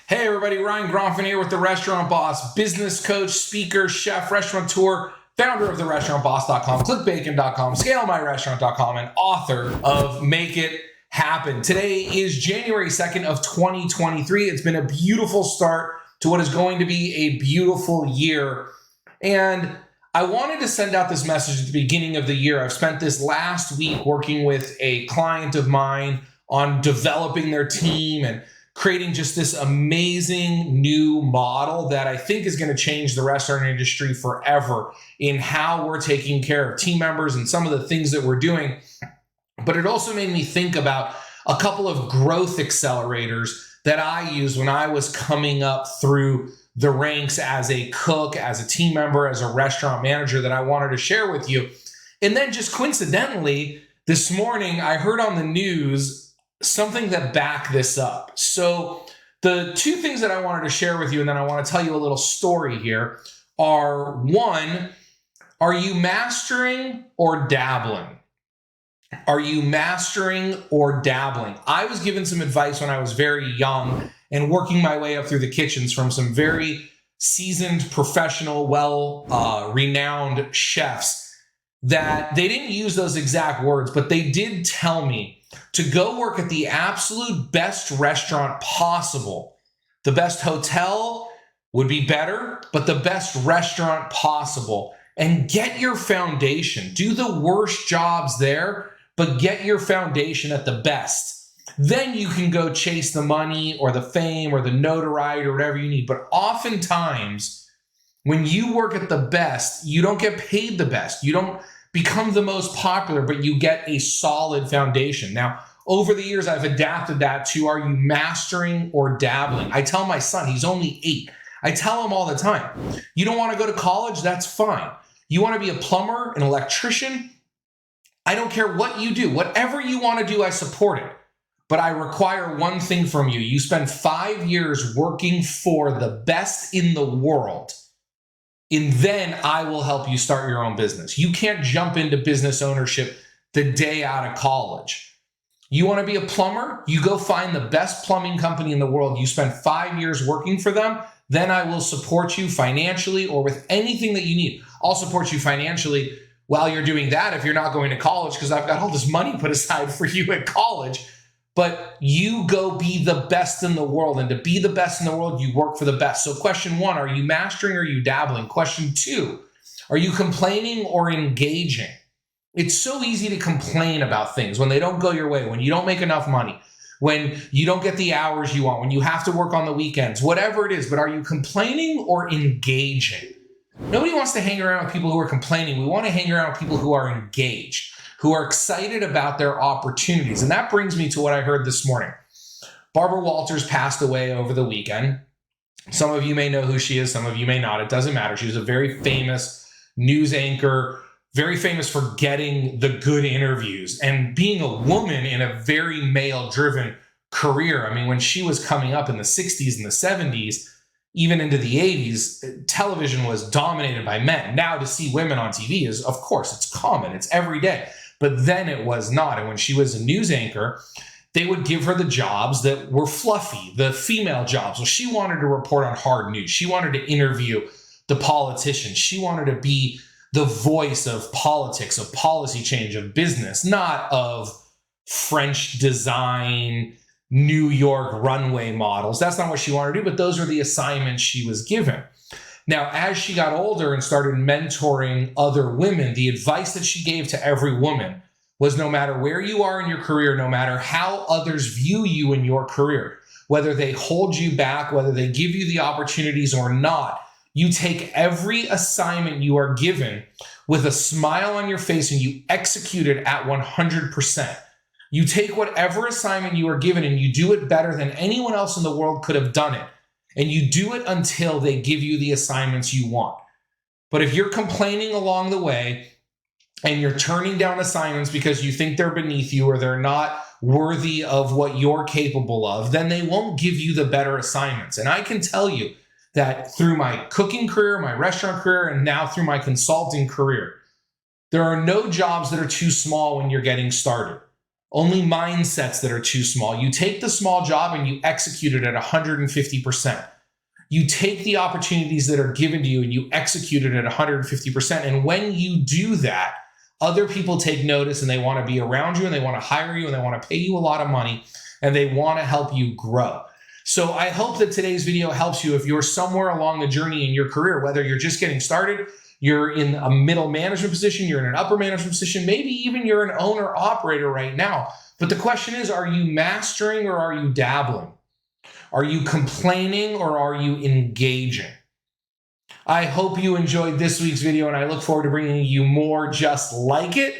Hey everybody, Ryan Gronfin here with The Restaurant Boss, business coach, speaker, chef, restaurateur, founder of therestaurantboss.com, clickbacon.com, scalemyrestaurant.com, and author of Make It Happen. Today is January 2nd of 2023. It's been a beautiful start to what is going to be a beautiful year. And I wanted to send out this message at the beginning of the year. I've spent this last week working with a client of mine on developing their team and creating just this amazing new model that I think is going to change the restaurant industry forever in how we're taking care of team members and some of the things that we're doing. But it also made me think about a couple of growth accelerators that I used when I was coming up through the ranks as a cook, as a team member, as a restaurant manager that I wanted to share with you. And then just coincidentally, this morning I heard on the news something that backed this up. So the two things that I wanted to share with you, and then I want to tell you a little story here, are one, are you mastering or dabbling? Are you mastering or dabbling? I was given some advice when I was very young and working my way up through the kitchens from some very seasoned, professional, renowned chefs that they didn't use those exact words, but they did tell me to go work at the absolute best restaurant possible. The best hotel would be better, but the best restaurant possible. And get your foundation. Do the worst jobs there, but get your foundation at the best. Then you can go chase the money or the fame or the notoriety or whatever you need. But oftentimes, when you work at the best, you don't get paid the best. You don't become the most popular, but you get a solid foundation. Now, over the years, I've adapted that to, are you mastering or dabbling? I tell my son, he's only 8. I tell him all the time, you don't want to go to college? That's fine. You want to be a plumber, an electrician? I don't care what you do. Whatever you want to do, I support it. But I require one thing from you. You spend 5 years working for the best in the world, and then I will help you start your own business. You can't jump into business ownership the day out of college. You want to be a plumber? You go find the best plumbing company in the world. You spend 5 years working for them. Then I will support you financially or with anything that you need. I'll support you financially while you're doing that if you're not going to college, because I've got all this money put aside for you at college. But you go be the best in the world. And to be the best in the world, you work for the best. So question 1, are you mastering or are you dabbling? Question 2, are you complaining or engaging? It's so easy to complain about things when they don't go your way, when you don't make enough money, when you don't get the hours you want, when you have to work on the weekends, whatever it is. But are you complaining or engaging? Nobody wants to hang around with people who are complaining. We want to hang around with people who are engaged, who are excited about their opportunities. And that brings me to what I heard this morning. Barbara Walters passed away over the weekend. Some of you may know who she is. Some of you may not. It doesn't matter. She was a very famous news anchor, very famous for getting the good interviews and being a woman in a very male-driven career. I mean, when she was coming up in the 60s and the 70s, even into the 80s, television was dominated by men. Now to see women on TV is, of course, it's common. It's every day. But then it was not. And when she was a news anchor, they would give her the jobs that were fluffy, the female jobs. Well, she wanted to report on hard news. She wanted to interview the politicians. She wanted to be the voice of politics, of policy change, of business, not of French design, New York runway models. That's not what she wanted to do, but those were the assignments she was given. Now, as she got older and started mentoring other women, the advice that she gave to every woman was, no matter where you are in your career, no matter how others view you in your career, whether they hold you back, whether they give you the opportunities or not, you take every assignment you are given with a smile on your face and you execute it at 100%. You take whatever assignment you are given and you do it better than anyone else in the world could have done it. And you do it until they give you the assignments you want. But if you're complaining along the way and you're turning down assignments because you think they're beneath you or they're not worthy of what you're capable of, then they won't give you the better assignments. And I can tell you that through my cooking career, my restaurant career, and now through my consulting career, there are no jobs that are too small when you're getting started. only mindsets that are too small. You take the small job and you execute it at 150%. You take the opportunities that are given to you and you execute it at 150%. And when you do that, other people take notice and they want to be around you and they want to hire you and they want to pay you a lot of money and they want to help you grow. So I hope that today's video helps you if you're somewhere along the journey in your career, whether you're just getting started, you're in a middle management position, you're in an upper management position, maybe even you're an owner operator right now. But the question is, are you mastering or are you dabbling? Are you complaining or are you engaging? I hope you enjoyed this week's video and I look forward to bringing you more just like it.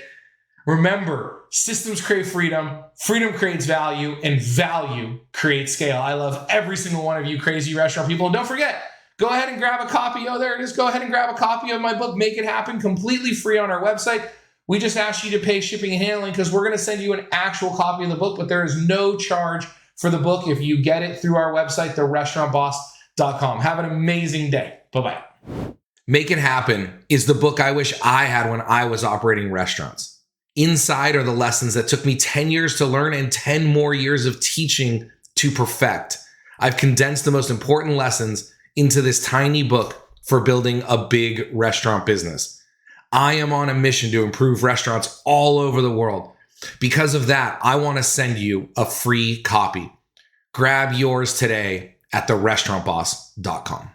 Remember, systems create freedom, freedom creates value, and value creates scale. I love every single one of you crazy restaurant people. And don't forget, go ahead and grab a copy. Oh, there it is. Go ahead and grab a copy of my book, Make It Happen, completely free on our website. We just asked you to pay shipping and handling because we're going to send you an actual copy of the book, but there is no charge for the book if you get it through our website, therestaurantboss.com. Have an amazing day. Bye-bye. Make It Happen is the book I wish I had when I was operating restaurants. Inside are the lessons that took me 10 years to learn and 10 more years of teaching to perfect. I've condensed the most important lessons into this tiny book for building a big restaurant business. I am on a mission to improve restaurants all over the world. Because of that, I want to send you a free copy. Grab yours today at therestaurantboss.com.